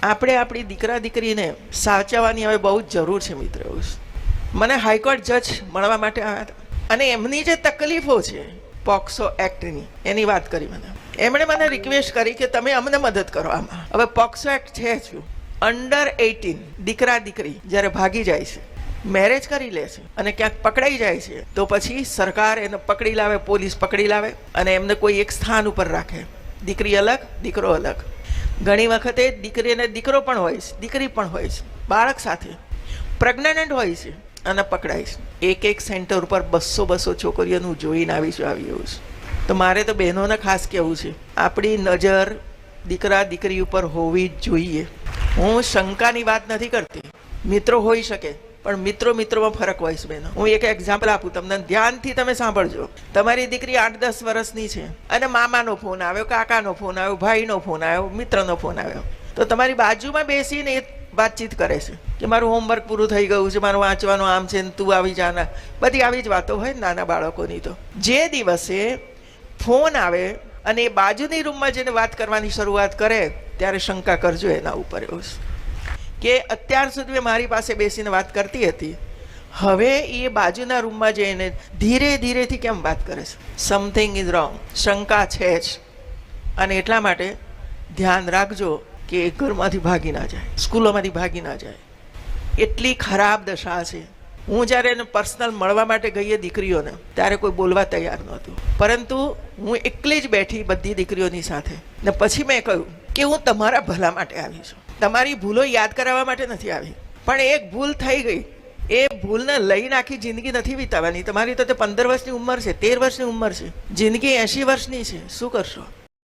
આપણે આપણી દીકરા દીકરીને સાચવવાની હવે બહુ જ જરૂર છે મિત્ર. મને હાઈકોર્ટ જજ મળવા માટે આવ્યા હતા અને એમની જે તકલીફો છે પોક્સો એક્ટની એની વાત કરી મને. એમણે મને રિક્વેસ્ટ કરી કે તમે અમને મદદ કરો આમાં. હવે પોક્સો એક્ટ છે શું, અંડર 18 દીકરા દીકરી જ્યારે ભાગી જાય છે, મેરેજ કરી લે છે અને ક્યાંક પકડાઈ જાય છે તો પછી સરકાર એને પકડી લાવે, પોલીસ પકડી લાવે અને એમને કોઈ એક સ્થાન ઉપર રાખે. દીકરી અલગ, દીકરો અલગ. ઘણી વખતે દીકરીને દીકરો પણ હોય છે, દીકરી પણ હોય છે, બાળક સાથે પ્રેગ્નન્ટ હોય છે અને પકડાય છે. એક સેન્ટર ઉપર 200 છોકરીઓનું જોઈને આવી એવું છે. તો મારે તો બહેનોને ખાસ કહેવું છે, આપણી નજર દીકરા દીકરી ઉપર હોવી જ જોઈએ. હું શંકાની વાત નથી કરતી, મિત્રો હોઈ શકે પણ મિત્રોમાં ફરક હોય છે બહેનો. હું એક એક્ઝામ્પલ આપું તમને, ધ્યાનથી તમે સાંભળજો. તમારી દીકરી 8-10 વર્ષની છે અને મામાનો ફોન આવ્યો, કાકાનો ફોન આવ્યો, ભાઈનો ફોન આવ્યો, મિત્રનો ફોન આવ્યો, તો તમારી બાજુમાં બેસીને એ વાતચીત કરે છે કે મારું હોમવર્ક પૂરું થઈ ગયું છે, મારું વાંચવાનું આમ છે ને તું આવી જાના. બધી આવી જ વાતો હોય નાના બાળકોની. તો જે દિવસે ફોન આવે અને એ બાજુની રૂમમાં જઈને વાત કરવાની શરૂઆત કરે ત્યારે શંકા કરજો એના ઉપર. એવું કે અત્યાર સુધી મારી પાસે બેસીને વાત કરતી હતી, હવે એ બાજુના રૂમમાં જઈને ધીરેથી કેમ વાત કરે છે? Something is wrong. શંકા છે જ. અને એટલા માટે ધ્યાન રાખજો કે એ ઘરમાંથી ભાગી ના જાય, સ્કૂલોમાંથી ભાગી ના જાય. એટલી ખરાબ દશા છે. હું જ્યારે એને પર્સનલ મળવા માટે ગઈ દીકરીઓને ત્યારે કોઈ બોલવા તૈયાર નહોતું, પરંતુ હું એકલી જ બેઠી બધી દીકરીઓની સાથે ને પછી મેં કહ્યું કે હું તમારા ભલા માટે આવી છું, તમારી ભૂલો યાદ કરાવવા માટે નથી આવી. પણ એક ભૂલ થઈ ગઈ, એ ભૂલને લઈને આખી જિંદગી નથી વિતાવવાની. તમારી તો 15 વર્ષની ઉંમર છે, 13 વર્ષની ઉંમર છે, જિંદગી 80 વર્ષની છે. શું કરશો?